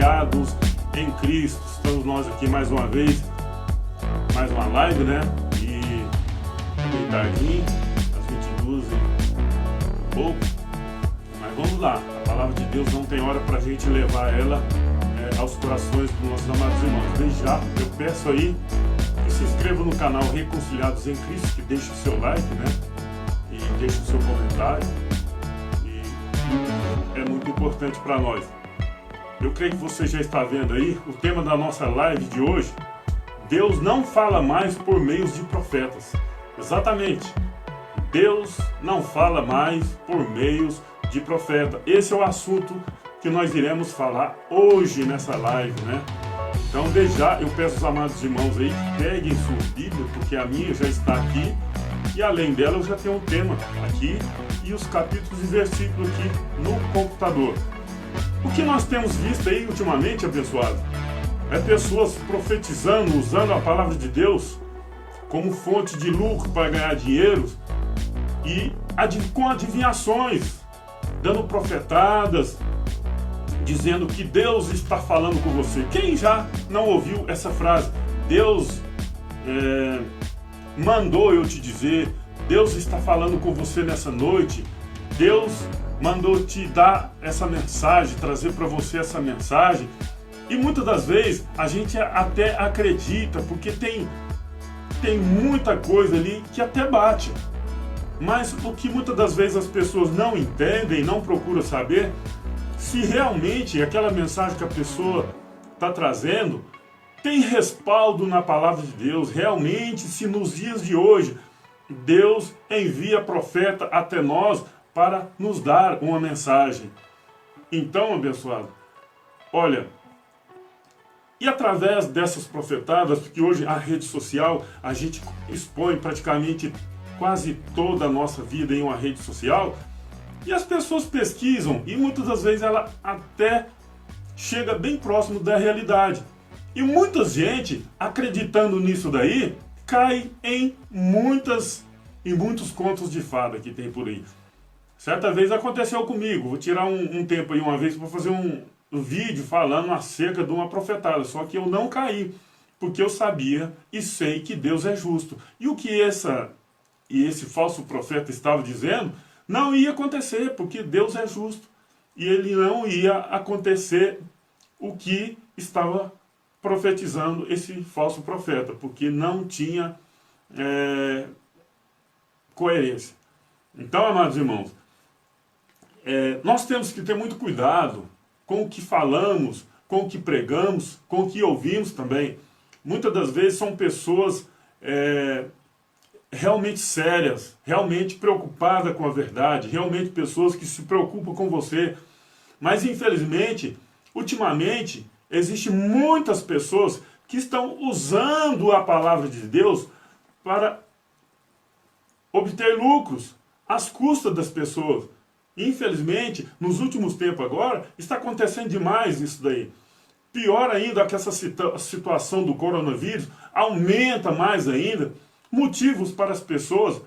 reconciliados em Cristo. Estamos nós aqui mais uma vez, mais uma live, né? E bem tardinho, às 22 e pouco. Mas vamos lá, a palavra de Deus não tem hora para a gente levar ela aos corações dos nossos amados irmãos. Desde já, eu peço aí que se inscreva no canal Reconciliados em Cristo, que deixe o seu like, né? E deixe o seu comentário. E é muito importante para nós. Eu creio que você já está vendo aí o tema da nossa live de hoje. Deus não fala mais por meios de profetas. Exatamente. Deus não fala mais por meios de profeta. Esse é o assunto que nós iremos falar hoje nessa live, né? Então, desde já, eu peço aos amados irmãos aí que peguem sua Bíblia, porque a minha já está aqui. E além dela, eu já tenho um tema aqui e os capítulos e versículos aqui no computador. O que nós temos visto aí ultimamente, abençoado, é pessoas profetizando, usando a palavra de Deus como fonte de lucro para ganhar dinheiro e com adivinhações, dando profetadas, dizendo que Deus está falando com você. Quem já não ouviu essa frase? Deus mandou eu te dizer, Deus está falando com você nessa noite, Deus mandou te dar essa mensagem, trazer para você essa mensagem. E muitas das vezes a gente até acredita, porque tem muita coisa ali que até bate. Mas o que muitas das vezes as pessoas não entendem, não procuram saber, se realmente aquela mensagem que a pessoa está trazendo tem respaldo na palavra de Deus. Realmente, se nos dias de hoje Deus envia profeta até nós para nos dar uma mensagem. Então, abençoado, olha, e através dessas profetadas, porque hoje a rede social, a gente expõe praticamente quase toda a nossa vida em uma rede social, e as pessoas pesquisam, e muitas das vezes ela até chega bem próximo da realidade. E muita gente, acreditando nisso daí, cai em muitos contos de fada que tem por aí. Certa vez aconteceu comigo, vou tirar um tempo aí uma vez para fazer um vídeo falando acerca de uma profetada, só que eu não caí, porque eu sabia e sei que Deus é justo. E o que esse falso profeta estava dizendo não ia acontecer, porque Deus é justo. E ele não ia acontecer o que estava profetizando esse falso profeta, porque não tinha coerência. Então, amados irmãos, nós temos que ter muito cuidado com o que falamos, com o que pregamos, com o que ouvimos também. Muitas das vezes são pessoas realmente sérias, realmente preocupadas com a verdade, realmente pessoas que se preocupam com você. Mas infelizmente, ultimamente, existem muitas pessoas que estão usando a palavra de Deus para obter lucros às custas das pessoas. Infelizmente, nos últimos tempos agora, está acontecendo demais isso daí. Pior ainda que essa situação do coronavírus aumenta mais ainda motivos para as pessoas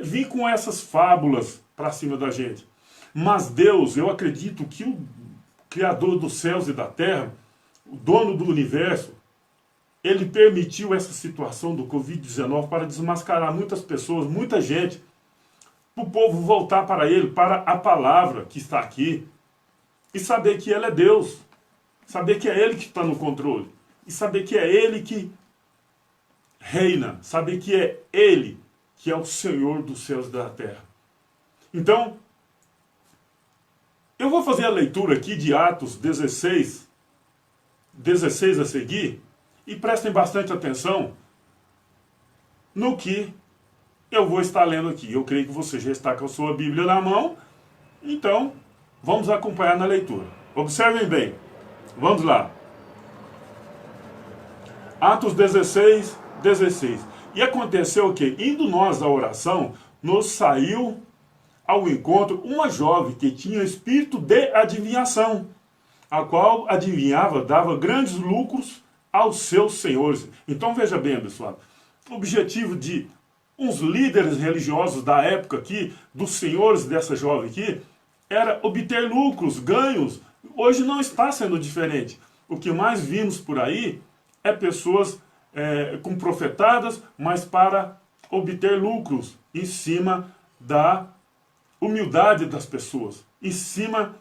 vir com essas fábulas para cima da gente. Mas Deus, eu acredito que o Criador dos céus e da terra, o dono do universo, ele permitiu essa situação do Covid-19 para desmascarar muitas pessoas, muita gente, para o povo voltar para ele, para a palavra que está aqui, e saber que ele é Deus, saber que é ele que está no controle, e saber que é ele que reina, saber que é ele que é o Senhor dos céus e da terra. Então, eu vou fazer a leitura aqui de Atos 16 a seguir, e prestem bastante atenção no que eu vou estar lendo aqui. Eu creio que você já está com a sua Bíblia na mão, então vamos acompanhar na leitura. Observem bem, vamos lá. Atos 16. E aconteceu que, indo nós à oração, nos saiu ao encontro uma jovem que tinha espírito de adivinhação, a qual adivinhava, dava grandes lucros aos seus senhores. Então veja bem, pessoal, o objetivo de uns líderes religiosos da época aqui, dos senhores dessa jovem aqui, era obter lucros, ganhos Hoje não está sendo diferente. O que mais vimos por aí é pessoas com profetadas, mas para obter lucros em cima da humildade das pessoas, em cima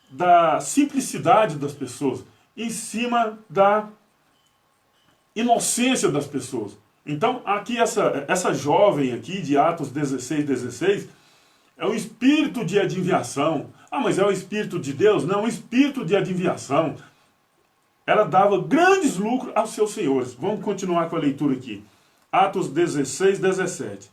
da simplicidade das pessoas, em cima da inocência das pessoas. Então, aqui essa jovem aqui de Atos 16 é um espírito de adivinhação. Ah, mas é o espírito de Deus? Não, é um espírito de adivinhação. Ela dava grandes lucros aos seus senhores. Vamos continuar com a leitura aqui. Atos 16:17.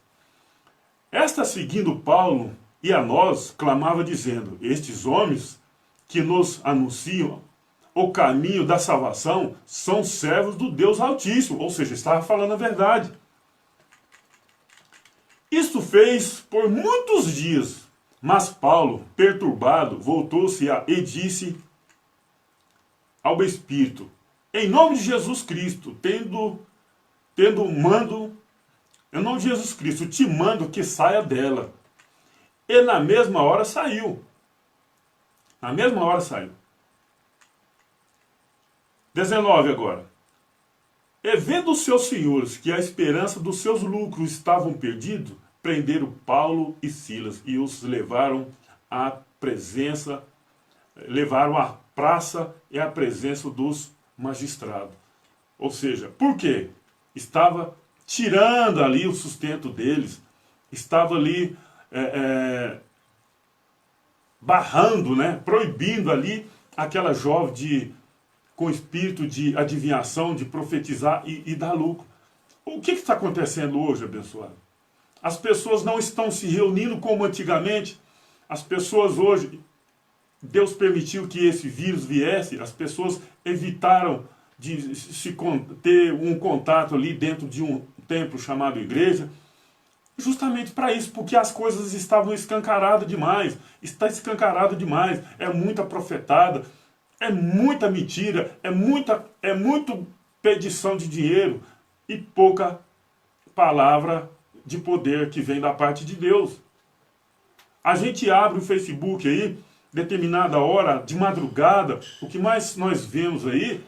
Esta, seguindo Paulo e a nós, clamava dizendo: estes homens que nos anunciam o caminho da salvação são servos do Deus Altíssimo. Ou seja, estava falando a verdade. Isto fez por muitos dias, mas Paulo, perturbado, voltou-se e disse ao Espírito: em nome de Jesus Cristo, tendo mando, em nome de Jesus Cristo, te mando que saia dela. E na mesma hora saiu. Na mesma hora saiu. 19 agora. E vendo os seus senhores que a esperança dos seus lucros estavam perdidos, prenderam Paulo e Silas e os levaram à presença, levaram à praça e à presença dos magistrados. Ou seja, por quê? Estava tirando ali o sustento deles, estava ali barrando, né, proibindo ali aquela jovem com espírito de adivinhação, de profetizar e dar lucro. O que está acontecendo hoje, abençoado? As pessoas não estão se reunindo como antigamente. As pessoas hoje, Deus permitiu que esse vírus viesse, as pessoas evitaram de ter um contato ali dentro de um templo chamado igreja, justamente para isso, porque as coisas estavam escancaradas demais. Está escancarado demais, é muita profetada, é muita mentira, é muito pedição de dinheiro e pouca palavra de poder que vem da parte de Deus. A gente abre o Facebook aí, determinada hora, de madrugada, o que mais nós vemos aí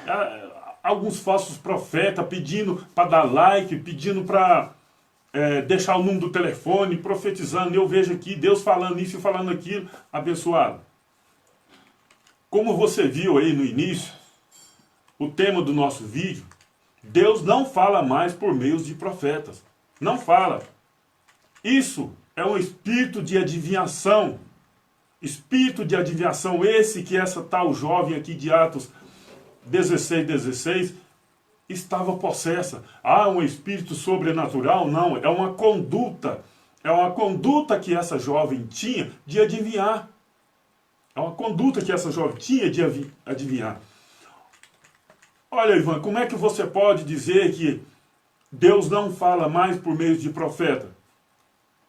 é alguns falsos profetas pedindo para dar like, pedindo para deixar o número do telefone, profetizando. Eu vejo aqui Deus falando isso e falando aquilo, abençoado. Como você viu aí no início, o tema do nosso vídeo, Deus não fala mais por meio de profetas. Não fala. Isso é um espírito de adivinhação. Espírito de adivinhação esse que essa tal jovem aqui de Atos 16 estava possessa. Ah, um espírito sobrenatural? Não, é uma conduta. É uma conduta que essa jovem tinha de adivinhar. É uma conduta que essa jovem tinha de adivinhar. Olha, Ivan, como é que você pode dizer que Deus não fala mais por meio de profeta?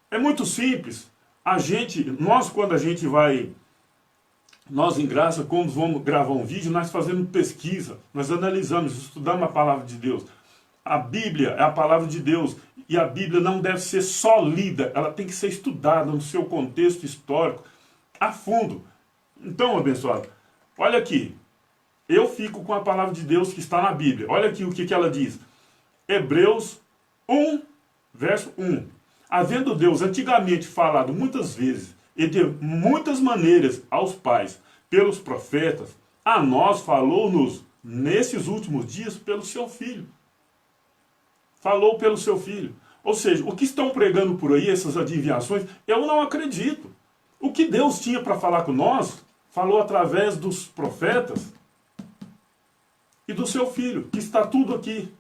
É muito simples. Quando a gente vai, nós em Graça, quando vamos gravar um vídeo, nós fazemos pesquisa, nós analisamos, estudamos a palavra de Deus. A Bíblia é a palavra de Deus e a Bíblia não deve ser só lida, ela tem que ser estudada no seu contexto histórico, a fundo. Então, abençoado, olha aqui, eu fico com a palavra de Deus que está na Bíblia. Olha aqui o que ela diz. Hebreus 1, verso 1. Havendo Deus antigamente falado muitas vezes e de muitas maneiras aos pais pelos profetas, a nós falou-nos nesses últimos dias pelo seu Filho. Falou pelo seu Filho. Ou seja, o que estão pregando por aí, essas adivinhações, eu não acredito. O que Deus tinha para falar com nós, falou através dos profetas e do seu Filho, que está tudo aqui.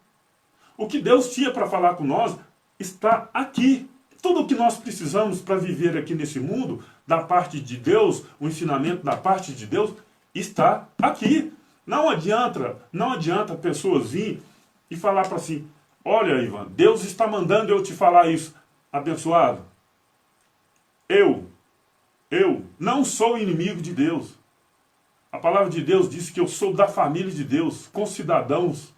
O que Deus tinha para falar com nós está aqui. Tudo o que nós precisamos para viver aqui nesse mundo, da parte de Deus, o ensinamento da parte de Deus, está aqui. Não adianta pessoas virem e falar para si, olha, Ivan, Deus está mandando eu te falar isso. Abençoado, eu não sou inimigo de Deus. A palavra de Deus diz que eu sou da família de Deus, concidadãos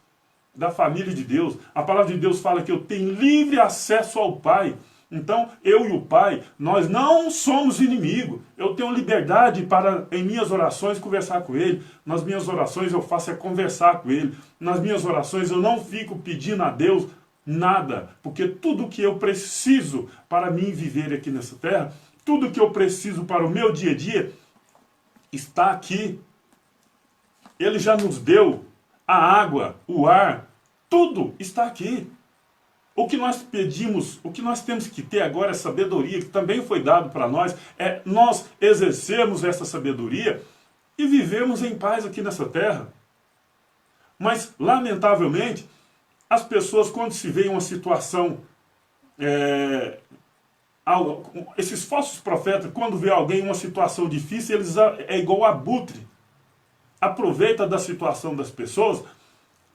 da família de Deus. A palavra de Deus fala que eu tenho livre acesso ao Pai. Então, eu e o Pai, nós não somos inimigos. Eu tenho liberdade para, em minhas orações, conversar com Ele. Nas minhas orações eu faço é conversar com Ele. Nas minhas orações eu não fico pedindo a Deus nada. Porque tudo que eu preciso para mim viver aqui nessa terra, tudo que eu preciso para o meu dia a dia, está aqui. Ele já nos deu a água, o ar, tudo está aqui. O que nós pedimos, o que nós temos que ter agora é sabedoria, que também foi dado para nós, é nós exercermos essa sabedoria e vivermos em paz aqui nessa terra. Mas, lamentavelmente, as pessoas, quando se vê em uma situação, esses falsos profetas, quando vê alguém em uma situação difícil, eles é igual abutre. Aproveita da situação das pessoas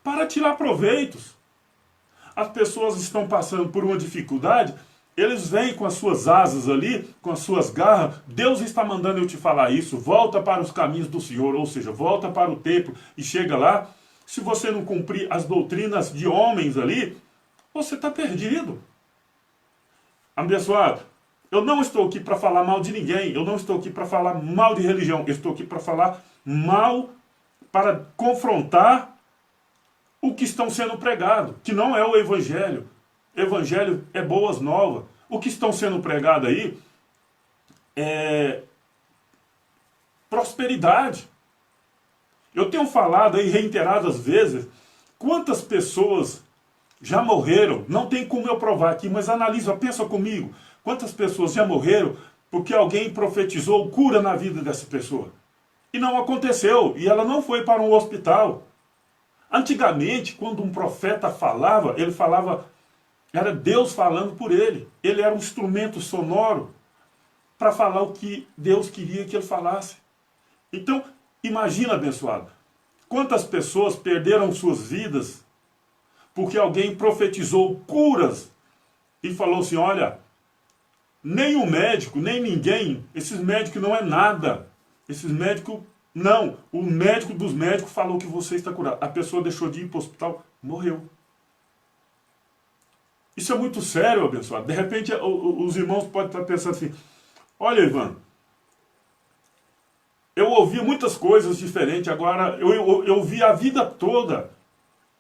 para tirar proveitos. As pessoas estão passando por uma dificuldade, eles vêm com as suas asas ali, com as suas garras. Deus está mandando eu te falar isso. Volta para os caminhos do Senhor, ou seja, volta para o templo e chega lá. Se você não cumprir as doutrinas de homens ali, você está perdido. Abençoado, eu não estou aqui para falar mal de ninguém. Eu não estou aqui para falar mal de religião. Eu estou aqui para falar mal, para confrontar o que estão sendo pregado, que não é o Evangelho. Evangelho é boas novas. O que estão sendo pregado aí é prosperidade. Eu tenho falado aí reiteradas vezes quantas pessoas já morreram. Não tem como eu provar aqui, mas analisa, pensa comigo. Quantas pessoas já morreram porque alguém profetizou cura na vida dessa pessoa. E não aconteceu, e ela não foi para um hospital. Antigamente, quando um profeta falava, ele falava, era Deus falando por ele. Ele era um instrumento sonoro para falar o que Deus queria que ele falasse. Então, imagina, abençoado, quantas pessoas perderam suas vidas porque alguém profetizou curas e falou assim, olha, nem o médico, nem ninguém, esses médicos não é nada. Esses médicos... Não, o médico dos médicos falou que você está curado. A pessoa deixou de ir para o hospital, morreu. Isso é muito sério, abençoado. De repente, os irmãos podem estar pensando assim, olha, Ivan, eu ouvi muitas coisas diferentes, agora eu vi a vida toda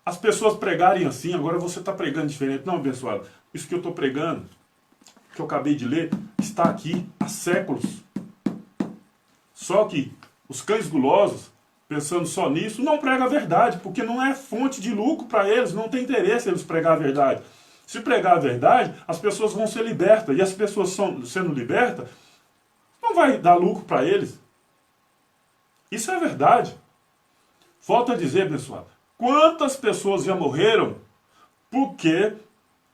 as pessoas pregarem assim, agora você está pregando diferente. Não, abençoado, isso que eu estou pregando, que eu acabei de ler, está aqui há séculos. Só que os cães gulosos, pensando só nisso, não pregam a verdade, porque não é fonte de lucro para eles, não tem interesse eles pregar a verdade. Se pregar a verdade, as pessoas vão ser libertas, e as pessoas sendo libertas, não vai dar lucro para eles. Isso é verdade. Volto a dizer, pessoal, quantas pessoas já morreram porque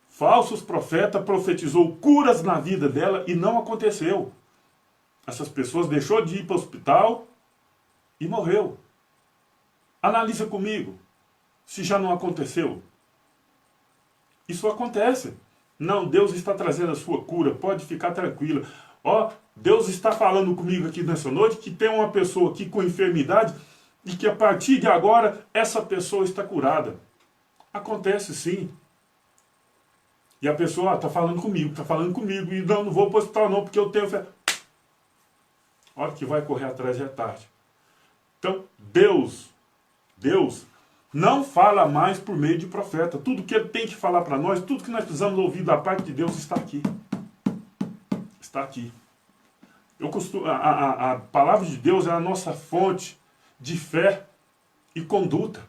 falsos profetas profetizou curas na vida dela e não aconteceu. Essas pessoas deixou de ir para o hospital e morreu. Analisa comigo se já não aconteceu. Isso acontece. Não, Deus está trazendo a sua cura, pode ficar tranquila. Ó, Deus está falando comigo aqui nessa noite que tem uma pessoa aqui com enfermidade e que a partir de agora essa pessoa está curada. Acontece sim. E a pessoa está falando comigo, e não vou para o hospital não, porque eu tenho fé. A hora que vai correr atrás já é tarde. Então, Deus não fala mais por meio de profeta. Tudo que ele tem que falar para nós, tudo que nós precisamos ouvir da parte de Deus está aqui. Está aqui. A palavra de Deus é a nossa fonte de fé e conduta.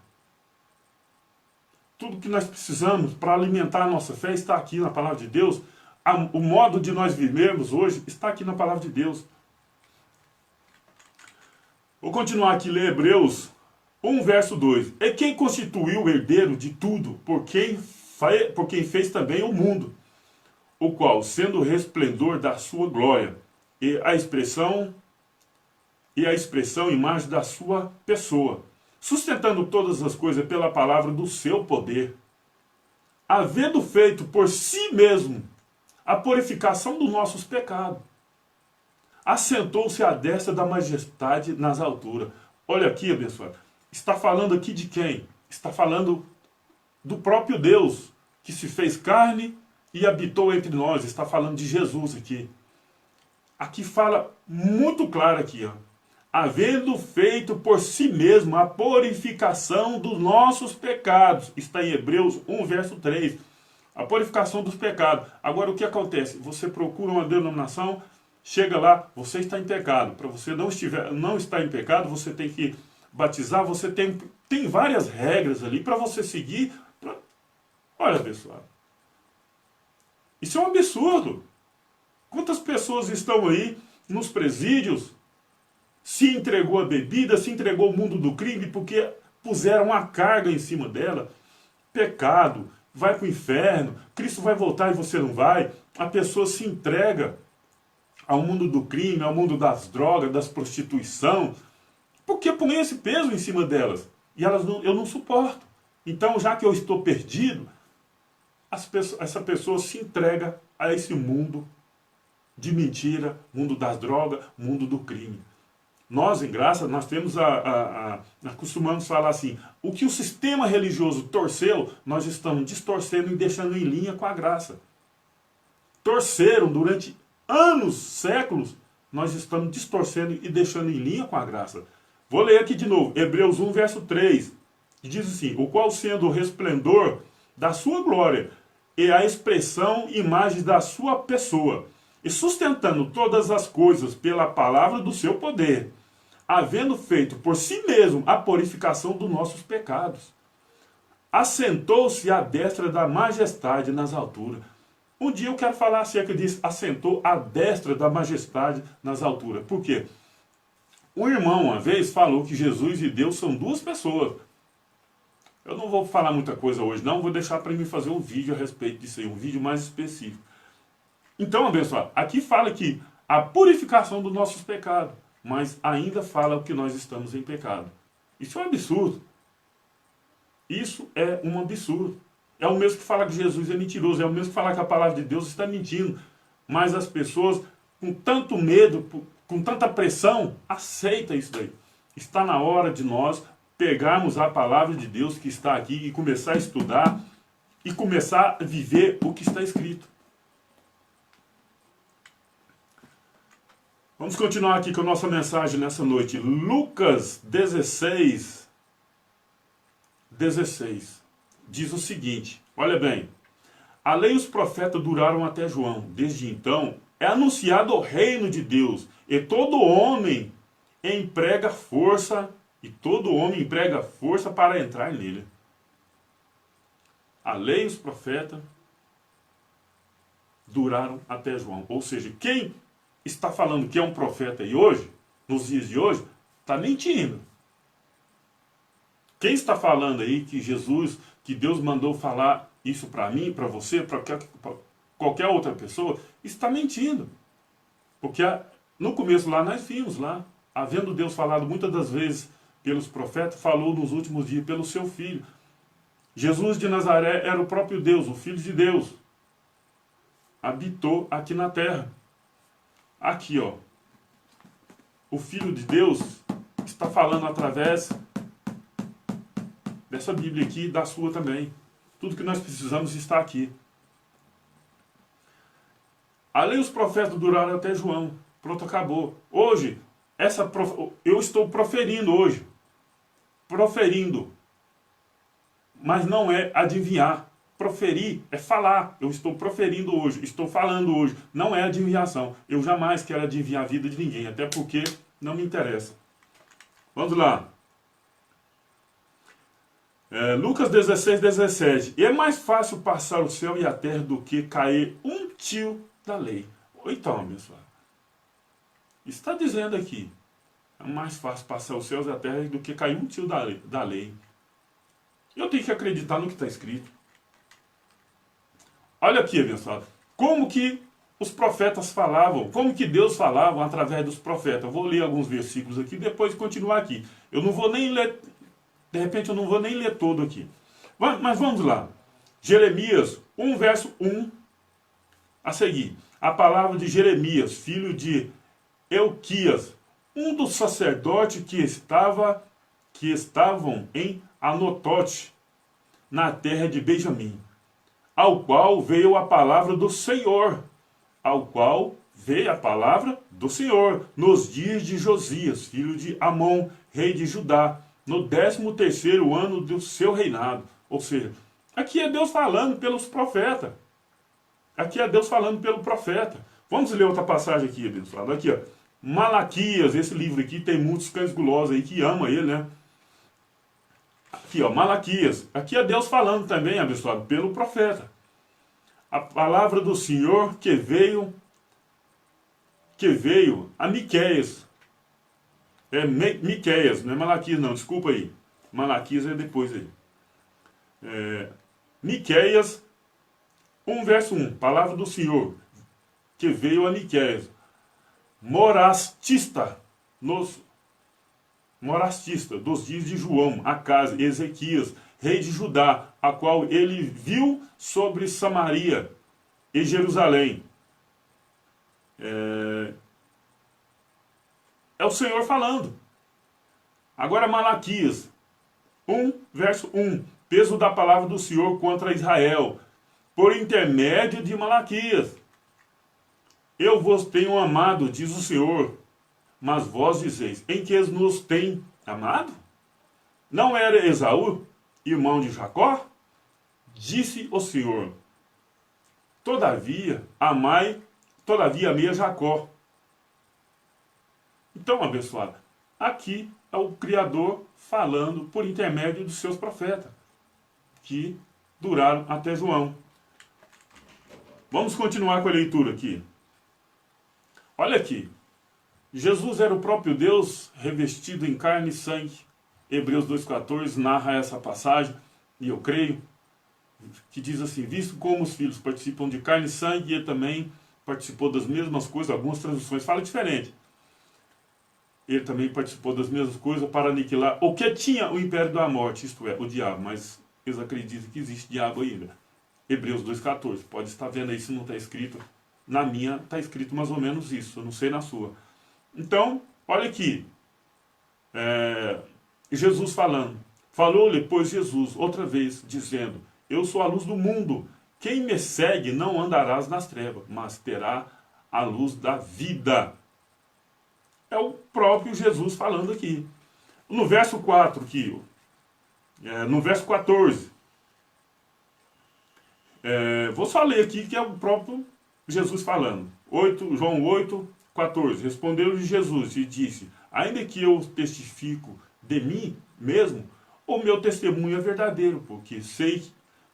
Tudo que nós precisamos para alimentar a nossa fé está aqui na palavra de Deus. O modo de nós vivermos hoje está aqui na palavra de Deus. Vou continuar aqui, ler Hebreus 1, verso 2. E quem constituiu o herdeiro de tudo, por quem fez também o mundo, o qual, sendo o resplendor da sua glória, e a expressão e imagem da sua pessoa, sustentando todas as coisas pela palavra do seu poder, havendo feito por si mesmo a purificação dos nossos pecados, assentou-se à destra da majestade nas alturas. Olha aqui, abençoado. Está falando aqui de quem? Está falando do próprio Deus, que se fez carne e habitou entre nós. Está falando de Jesus aqui. Aqui fala muito claro aqui, ó. Havendo feito por si mesmo a purificação dos nossos pecados. Está em Hebreus 1, verso 3. A purificação dos pecados. Agora, o que acontece? Você procura uma denominação, chega lá, você está em pecado. Para você não estar em pecado, você tem que batizar, você tem várias regras ali para você seguir. Olha, pessoal, isso é um absurdo. Quantas pessoas estão aí nos presídios, se entregou a bebida, se entregou ao mundo do crime, porque puseram uma carga em cima dela. Pecado, vai para o inferno, Cristo vai voltar e você não vai. A pessoa se entrega ao mundo do crime, ao mundo das drogas, das prostituição, porque põe esse peso em cima delas. E eu não suporto. Então, já que eu estou perdido, essa pessoa se entrega a esse mundo de mentira, mundo das drogas, mundo do crime. Nós, em graça, nós temos acostumamos falar assim, o que o sistema religioso torceu, nós estamos distorcendo e deixando em linha com a graça. Torceram durante anos, séculos, nós estamos distorcendo e deixando em linha com a graça. Vou ler aqui de novo, Hebreus 1, verso 3, que diz assim, o qual sendo o resplendor da sua glória e a expressão e imagem da sua pessoa, e sustentando todas as coisas pela palavra do seu poder, havendo feito por si mesmo a purificação dos nossos pecados, assentou-se à destra da majestade nas alturas. Um dia eu quero falar acerca disso, assentou à destra da majestade nas alturas. Por quê? Um irmão uma vez falou que Jesus e Deus são duas pessoas. Eu não vou falar muita coisa hoje não, vou deixar para mim fazer um vídeo a respeito disso aí, um vídeo mais específico. Então, abençoado, aqui fala que a purificação dos nossos pecados, mas ainda fala que nós estamos em pecado. Isso é um absurdo. Isso é um absurdo. É o mesmo que falar que Jesus é mentiroso, é o mesmo que falar que a palavra de Deus está mentindo. Mas as pessoas, com tanto medo, com tanta pressão, aceitam isso daí. Está na hora de nós pegarmos a palavra de Deus que está aqui e começar a estudar e começar a viver o que está escrito. Vamos continuar aqui com a nossa mensagem nessa noite. Lucas 16 diz o seguinte, olha bem. A lei e os profetas duraram até João. Desde então é anunciado o reino de Deus. E todo homem emprega força para entrar nele. A lei e os profetas duraram até João. Ou seja, quem está falando que é um profeta aí hoje, nos dias de hoje, está mentindo. Quem está falando aí que Jesus, que Deus mandou falar isso para mim, para você, para qualquer outra pessoa, está mentindo. Porque no começo lá nós vimos lá, havendo Deus falado muitas das vezes pelos profetas, falou nos últimos dias pelo seu Filho. Jesus de Nazaré era o próprio Deus, o Filho de Deus. Habitou aqui na terra. Aqui, ó, o Filho de Deus está falando através dessa Bíblia aqui, da sua também. Tudo que nós precisamos está aqui. A lei e os profetas duraram até João. Pronto, acabou. Hoje, eu estou proferindo hoje. Proferindo. Mas não é adivinhar. Proferir é falar. Eu estou proferindo hoje, estou falando hoje. Não é adivinhação. Eu jamais quero adivinhar a vida de ninguém, até porque não me interessa. Vamos lá. Lucas 16:17. E é mais fácil passar o céu e a terra do que cair um tio da lei. Então, abençoado. Está dizendo aqui. É mais fácil passar os céus e a terra do que cair um tio da lei. Eu tenho que acreditar no que está escrito. Olha aqui, abençoado, como que os profetas falavam, como que Deus falava através dos profetas. Eu vou ler alguns versículos aqui, depois continuar aqui. Eu não vou nem ler, de repente eu não vou nem ler todo aqui. Mas vamos lá. Jeremias 1, verso 1, a seguir. A palavra de Jeremias, filho de Elquias, um dos sacerdotes que estavam em Anotote, na terra de Benjamim. ao qual veio a palavra do Senhor, ao qual veio a palavra do Senhor, nos dias de Josias, filho de Amon, rei de Judá, no 13º ano do seu reinado. Ou seja, aqui é Deus falando pelos profetas. Aqui é Deus falando pelo profeta. Vamos ler outra passagem aqui, abençoado. Aqui, ó. Malaquias, esse livro aqui tem muitos cães gulosos aí que amam ele, né? Aqui, ó, Malaquias. Aqui é Deus falando também, abençoado, pelo profeta. A palavra do Senhor que veio a Miqueias. É Miqueias, não é Malaquias não, desculpa aí. Malaquias é depois aí. Miqueias 1, verso 1. Palavra do Senhor que veio a Miqueias. Morastista dos dias de João, Acás, Ezequias, rei de Judá, a qual ele viu sobre Samaria e Jerusalém. É o Senhor falando. Agora Malaquias 1, verso 1. Peso da palavra do Senhor contra Israel, por intermédio de Malaquias. Eu vos tenho amado, diz o Senhor, mas vós dizeis, em que nos tem amado? Não era Esaú, irmão de Jacó? Disse o Senhor, todavia amei a Jacó. Então, abençoado, aqui é o Criador falando por intermédio dos seus profetas, que duraram até João. Vamos continuar com a leitura aqui. Olha aqui. Jesus era o próprio Deus revestido em carne e sangue. Hebreus 2,14 narra essa passagem, e eu creio, que diz assim, visto como os filhos participam de carne e sangue, ele também participou das mesmas coisas, algumas traduções falam diferente. Ele também participou das mesmas coisas para aniquilar o que tinha o império da morte, isto é, o diabo, mas eles acreditam que existe diabo ainda. Hebreus 2,14, pode estar vendo aí se não está escrito. Na minha está escrito mais ou menos isso, eu não sei na sua. Então, olha aqui, Jesus falando. Falou-lhe, pois, Jesus, outra vez, dizendo, eu sou a luz do mundo, quem me segue não andarás nas trevas, mas terá a luz da vida. É o próprio Jesus falando aqui. No verso 4 aqui, no verso 14, vou só ler aqui que é o próprio Jesus falando. João 8, 14. Respondeu-lhe Jesus e disse, ainda que eu testifico de mim mesmo, o meu testemunho é verdadeiro, porque sei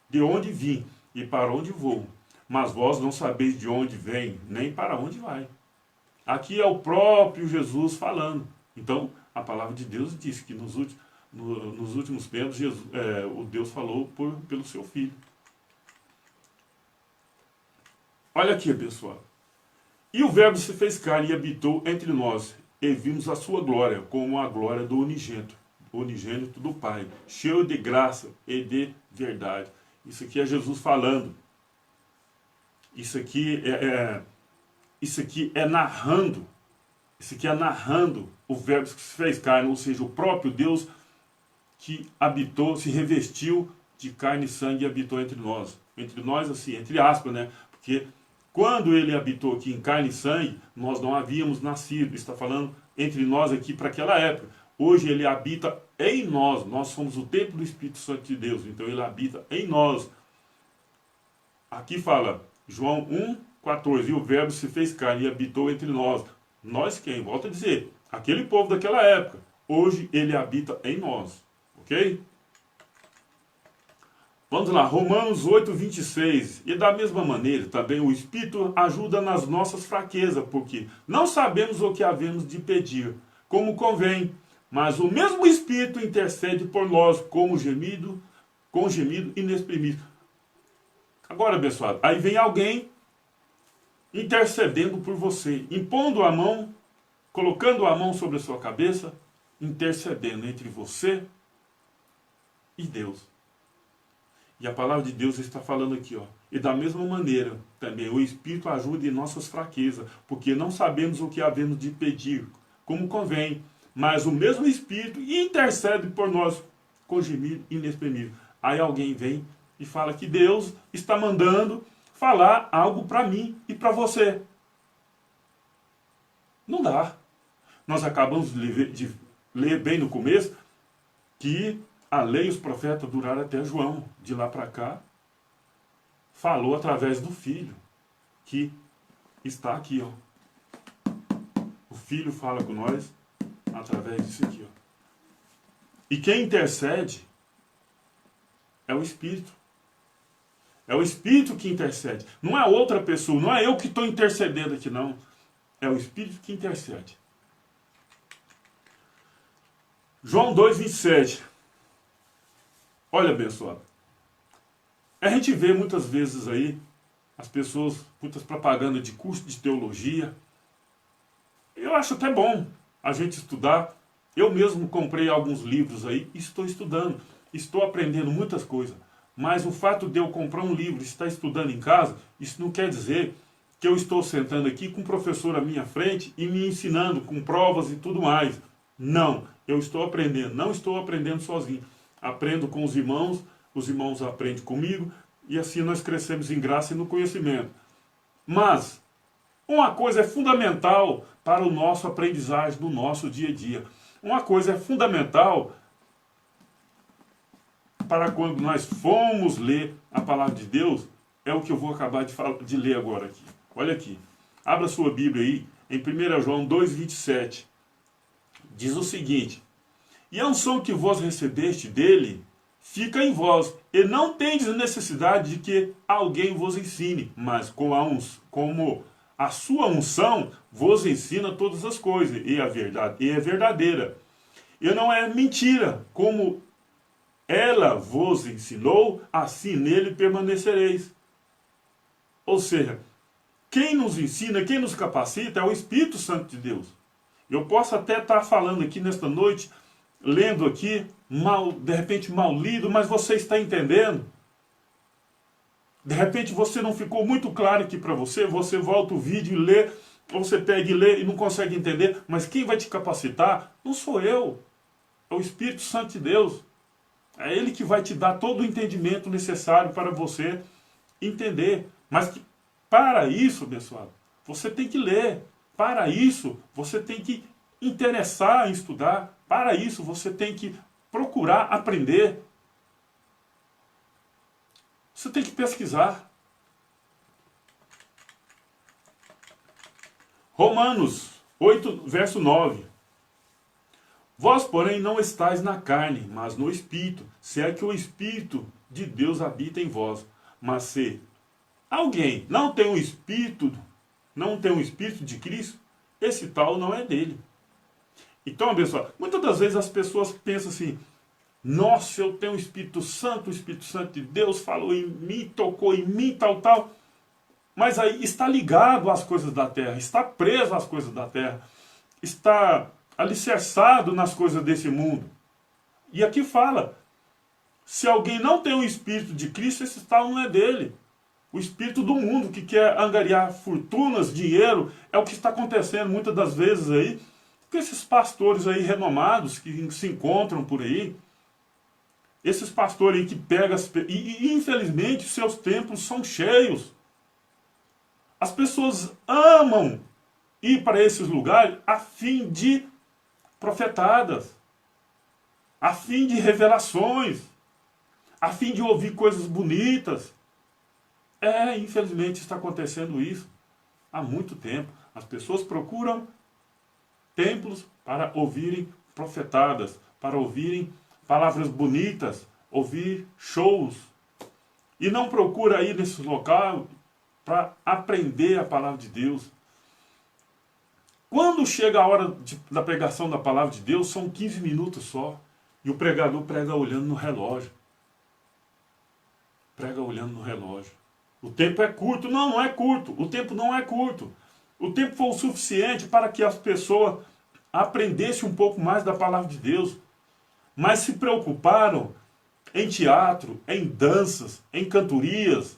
de onde vim e para onde vou, mas vós não sabeis de onde vem, nem para onde vai. Aqui é o próprio Jesus falando. Então, a palavra de Deus diz que nos últimos tempos, o Deus falou pelo seu Filho. Olha aqui, pessoal. E o Verbo se fez carne e habitou entre nós, e vimos a sua glória, como a glória do unigênito do Pai, cheio de graça e de verdade. Isso aqui é Jesus falando. Isso aqui é narrando. Isso aqui é narrando o Verbo que se fez carne, ou seja, o próprio Deus que habitou, se revestiu de carne e sangue e habitou entre nós. Entre nós, assim, entre aspas, né? Porque quando ele habitou aqui em carne e sangue, nós não havíamos nascido. Está falando entre nós aqui para aquela época. Hoje ele habita em nós. Nós somos o templo do Espírito Santo de Deus. Então ele habita em nós. Aqui fala, João 1, 14. E o Verbo se fez carne e habitou entre nós. Nós quem? Volto a dizer, aquele povo daquela época. Hoje ele habita em nós. Ok? Vamos lá, Romanos 8, 26. E da mesma maneira, também o Espírito ajuda nas nossas fraquezas, porque não sabemos o que havemos de pedir, como convém, mas o mesmo Espírito intercede por nós com gemido inexprimível. Agora, abençoado, aí vem alguém intercedendo por você, impondo a mão, colocando a mão sobre a sua cabeça, intercedendo entre você e Deus. E a palavra de Deus está falando aqui, ó. E da mesma maneira, também, o Espírito ajuda em nossas fraquezas, porque não sabemos o que havemos de pedir, como convém, mas o mesmo Espírito intercede por nós com gemido inexprimível. Aí alguém vem e fala que Deus está mandando falar algo para mim e para você. Não dá. Nós acabamos de ler bem no começo que a lei e os profetas duraram até João. De lá para cá, falou através do Filho, que está aqui, ó. O Filho fala com nós através disso aqui, ó. E quem intercede é o Espírito. É o Espírito que intercede. Não é outra pessoa, não é eu que estou intercedendo aqui, não. É o Espírito que intercede. João 2,27. Olha, abençoado. A gente vê muitas vezes aí as pessoas, muitas propagandas de curso de teologia. Eu acho até bom a gente estudar. Eu mesmo comprei alguns livros aí e estou estudando. Estou aprendendo muitas coisas. Mas o fato de eu comprar um livro e estar estudando em casa, isso não quer dizer que eu estou sentando aqui com um professor à minha frente e me ensinando com provas e tudo mais. Não, eu estou aprendendo. Não estou aprendendo sozinho. Aprendo com os irmãos aprendem comigo e assim nós crescemos em graça e no conhecimento. Mas uma coisa é fundamental para o nosso aprendizagem do nosso dia a dia. Uma coisa é fundamental para quando nós formos ler a palavra de Deus, é o que eu vou acabar de ler agora aqui. Olha aqui, abra sua Bíblia aí, em 1 João 2,27. Diz o seguinte: e a unção que vós recebeste dele, fica em vós, e não tendes necessidade de que alguém vos ensine, mas como a sua unção vos ensina todas as coisas, e é verdadeira. E não é mentira, como ela vos ensinou, assim nele permanecereis. Ou seja, quem nos ensina, quem nos capacita é o Espírito Santo de Deus. Eu posso até estar falando aqui nesta noite, lendo aqui, de repente mal lido, mas você está entendendo? De repente você não ficou muito claro aqui para você, você volta o vídeo e lê, ou você pega e lê e não consegue entender, mas quem vai te capacitar não sou eu, é o Espírito Santo de Deus. É Ele que vai te dar todo o entendimento necessário para você entender. Mas que, para isso, abençoado, você tem que ler. Para isso, você tem que interessar em estudar. Para isso, você tem que procurar aprender. Você tem que pesquisar. Romanos 8, verso 9. Vós, porém, não estáis na carne, mas no Espírito, se é que o Espírito de Deus habita em vós. Mas se alguém não tem um Espírito de Cristo, esse tal não é dele. Então, pessoal, muitas das vezes as pessoas pensam assim: nossa, eu tenho o Espírito Santo de Deus falou em mim, tocou em mim, tal, tal. Mas aí está ligado às coisas da terra, está preso às coisas da terra, está alicerçado nas coisas desse mundo. E aqui fala, se alguém não tem o Espírito de Cristo, esse tal não é dele. O espírito do mundo que quer angariar fortunas, dinheiro, é o que está acontecendo muitas das vezes aí, com esses pastores aí renomados que se encontram por aí, esses pastores aí que pegam, e infelizmente seus templos são cheios. As pessoas amam ir para esses lugares a fim de profetadas, a fim de revelações, a fim de ouvir coisas bonitas. Infelizmente está acontecendo isso há muito tempo. As pessoas procuram templos para ouvirem profetadas, para ouvirem palavras bonitas, ouvir shows. E não procura ir nesse local para aprender a palavra de Deus. Quando chega a hora da pregação da palavra de Deus, são 15 minutos só. E o pregador prega olhando no relógio. Prega olhando no relógio. O tempo é curto. Não, não é curto. O tempo não é curto. O tempo foi o suficiente para que as pessoas aprendessem um pouco mais da palavra de Deus. Mas se preocuparam em teatro, em danças, em cantorias,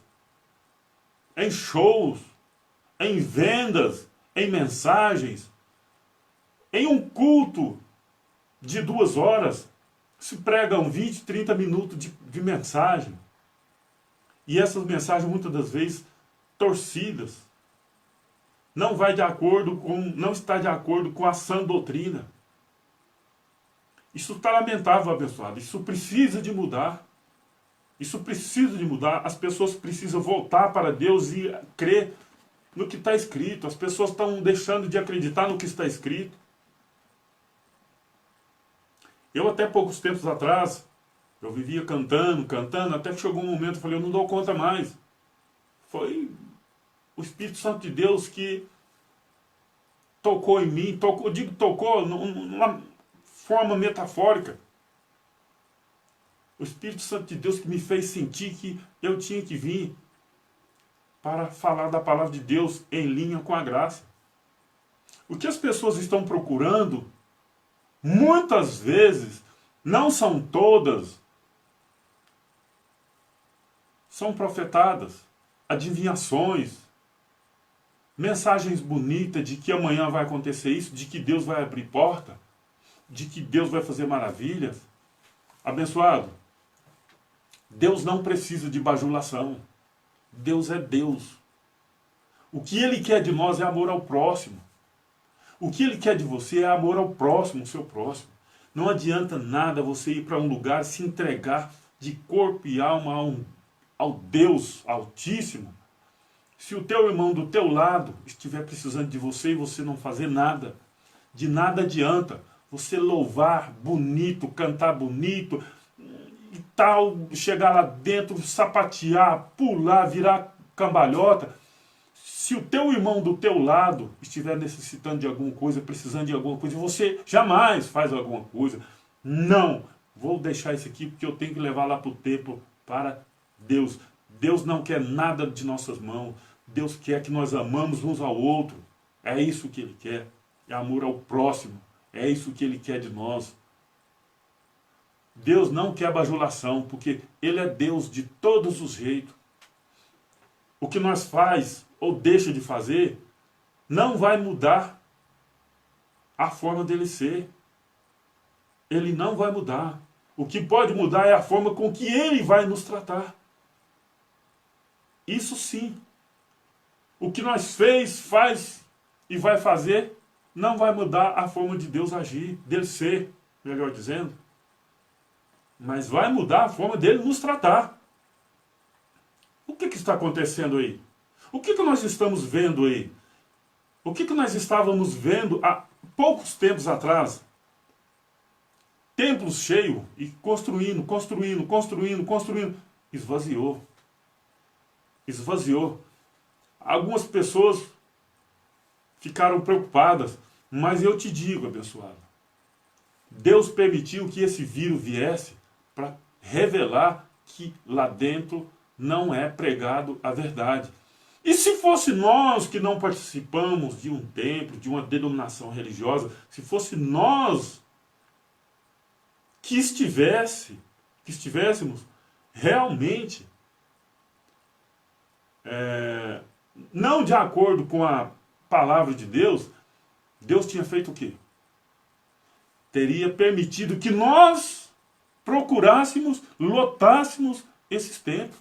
em shows, em vendas, em mensagens. Em um culto de 2 horas, se pregam 20, 30 minutos de mensagem. E essas mensagens, muitas das vezes, torcidas, não vai de acordo com, não está de acordo com a sã doutrina. Isso está lamentável, abençoado. Isso precisa de mudar. Isso precisa de mudar. As pessoas precisam voltar para Deus e crer no que está escrito. As pessoas estão deixando de acreditar no que está escrito. Eu até poucos tempos atrás, eu vivia cantando, até que chegou um momento eu falei, eu não dou conta mais. Foi o Espírito Santo de Deus que tocou em mim, tocou numa forma metafórica. O Espírito Santo de Deus que me fez sentir que eu tinha que vir para falar da palavra de Deus em linha com a graça. O que as pessoas estão procurando, muitas vezes, não são todas, são profetadas, adivinhações, mensagens bonitas de que amanhã vai acontecer isso, de que Deus vai abrir porta, de que Deus vai fazer maravilhas. Abençoado, Deus não precisa de bajulação. Deus é Deus. O que Ele quer de nós é amor ao próximo. O que Ele quer de você é amor ao próximo, o seu próximo. Não adianta nada você ir para um lugar se entregar de corpo e alma ao Deus Altíssimo, se o teu irmão do teu lado estiver precisando de você e você não fazer nada. De nada adianta você louvar bonito, cantar bonito e tal, chegar lá dentro, sapatear, pular, virar cambalhota. Se o teu irmão do teu lado estiver necessitando de alguma coisa, precisando de alguma coisa, você jamais faz alguma coisa. Não, vou deixar isso aqui porque eu tenho que levar lá para o templo para Deus. Deus não quer nada de nossas mãos. Deus quer que nós amamos uns ao outro. É isso que Ele quer. É amor ao próximo. É isso que Ele quer de nós. Deus não quer bajulação, porque Ele é Deus de todos os jeitos. O que nós faz ou deixa de fazer não vai mudar a forma dele ser. Ele não vai mudar. O que pode mudar é a forma com que Ele vai nos tratar. Isso sim. O que nós faz e vai fazer não vai mudar a forma de Deus agir, dele ser, melhor dizendo. Mas vai mudar a forma dele nos tratar. O que está acontecendo aí? O que nós estamos vendo aí? O que nós estávamos vendo há poucos tempos atrás? Templos cheios e construindo. Esvaziou. Algumas pessoas ficaram preocupadas, mas eu te digo, abençoado, Deus permitiu que esse vírus viesse para revelar que lá dentro não é pregado a verdade. E se fosse nós que não participamos de um templo, de uma denominação religiosa, se fosse nós que estivéssemos realmente não de acordo com a palavra de Deus, Deus tinha feito o quê? Teria permitido que nós procurássemos, lotássemos esses templos.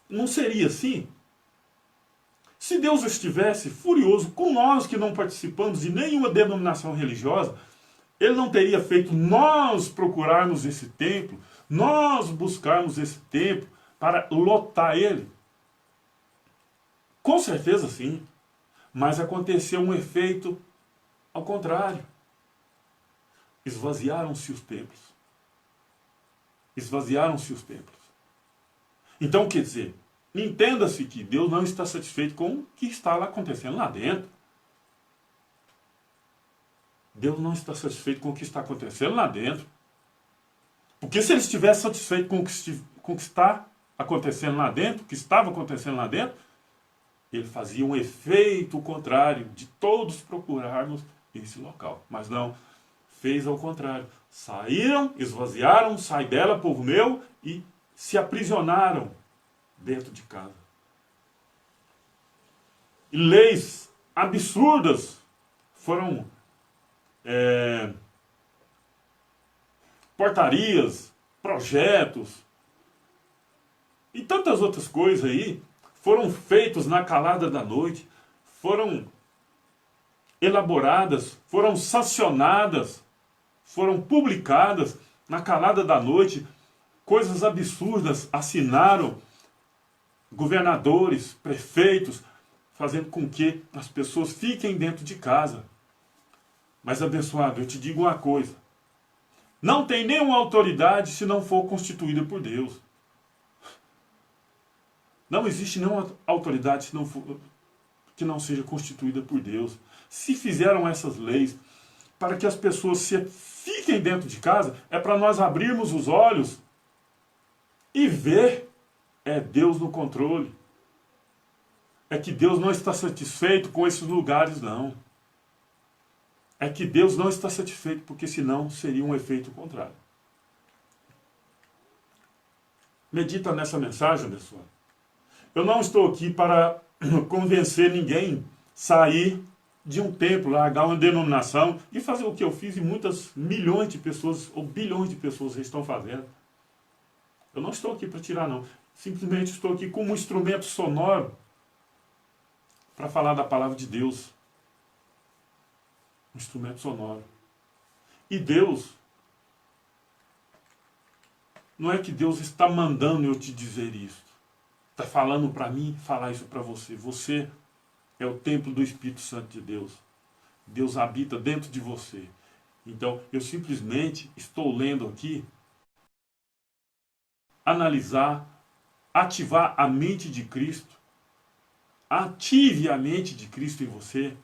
Não seria assim? Se Deus estivesse furioso com nós que não participamos de nenhuma denominação religiosa, Ele não teria feito nós procurarmos esse templo, nós buscarmos esse templo para lotar ele? Com certeza sim. Mas aconteceu um efeito ao contrário. Esvaziaram-se os templos. Então, quer dizer, entenda-se que Deus não está satisfeito com o que está lá acontecendo lá dentro. Deus não está satisfeito com o que está acontecendo lá dentro. Porque se Ele estivesse satisfeito com o que está acontecendo lá dentro, o que estava acontecendo lá dentro, Ele fazia um efeito contrário de todos procurarmos esse local. Mas não, fez ao contrário. Saíram, esvaziaram, sai dela, povo meu, e se aprisionaram dentro de casa. E leis absurdas foram portarias, projetos, E tantas outras coisas aí foram feitas na calada da noite, foram elaboradas, foram sancionadas, foram publicadas na calada da noite. Coisas absurdas assinaram governadores, prefeitos, fazendo com que as pessoas fiquem dentro de casa. Mas, abençoado, eu te digo uma coisa. Não tem nenhuma autoridade se não for constituída por Deus. Não existe nenhuma autoridade se não for, que não seja constituída por Deus. Se fizeram essas leis para que as pessoas fiquem dentro de casa, é para nós abrirmos os olhos e ver, é Deus no controle. É que Deus não está satisfeito com esses lugares, não. É que Deus não está satisfeito, porque senão seria um efeito contrário. Medita nessa mensagem, pessoal. Eu não estou aqui para convencer ninguém a sair de um templo, largar uma denominação e fazer o que eu fiz e muitas milhões de pessoas, ou bilhões de pessoas estão fazendo. Eu não estou aqui para tirar, não. Simplesmente estou aqui como um instrumento sonoro para falar da palavra de Deus. Um instrumento sonoro. E Deus, não é que Deus está mandando eu te dizer isso. Está falando para mim falar isso para você. Você é o templo do Espírito Santo de Deus. Deus habita dentro de você. Então, eu simplesmente estou lendo aqui, analisar, ativar a mente de Cristo. Ative a mente de Cristo em você.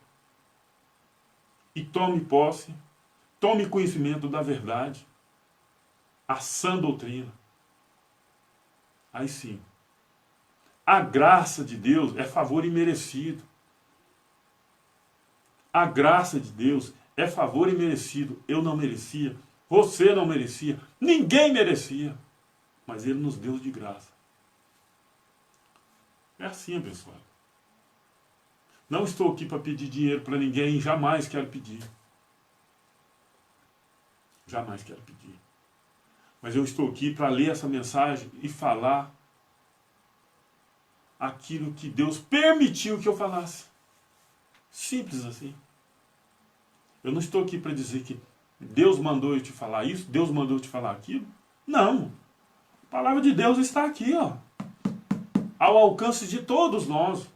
E tome posse, tome conhecimento da verdade, a sã doutrina. Aí sim, a graça de Deus é favor imerecido. A graça de Deus é favor imerecido. Eu não merecia, você não merecia, ninguém merecia, mas Ele nos deu de graça. É assim, pessoal. Não estou aqui para pedir dinheiro para ninguém, jamais quero pedir. Jamais quero pedir. Mas eu estou aqui para ler essa mensagem e falar aquilo que Deus permitiu que eu falasse. Simples assim. Eu não estou aqui para dizer que Deus mandou eu te falar isso, Deus mandou eu te falar aquilo. Não. A palavra de Deus está aqui, ó, ao alcance de todos nós.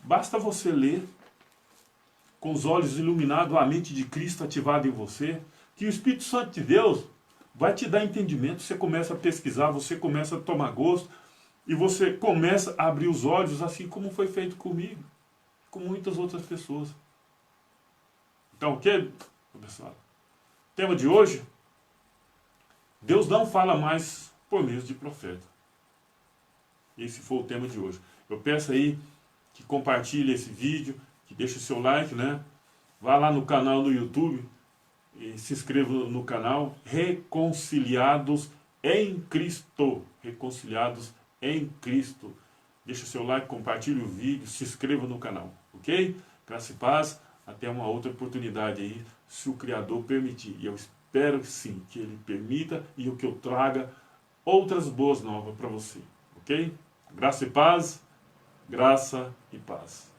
Basta você ler, com os olhos iluminados, a mente de Cristo ativada em você, que o Espírito Santo de Deus vai te dar entendimento. Você começa a pesquisar, você começa a tomar gosto, e você começa a abrir os olhos, assim como foi feito comigo, com muitas outras pessoas. Então, o que, pessoal? Tema de hoje: Deus não fala mais por meio de profeta. Esse foi o tema de hoje. Eu peço aí que compartilhe esse vídeo, que deixe o seu like, né? Vá lá no canal do YouTube e se inscreva no canal Reconciliados em Cristo. Reconciliados em Cristo. Deixe o seu like, compartilhe o vídeo, se inscreva no canal, ok? Graça e paz, até uma outra oportunidade aí, se o Criador permitir. E eu espero que sim, que Ele permita e que eu traga outras boas novas para você, ok? Graça e paz. Graça e paz.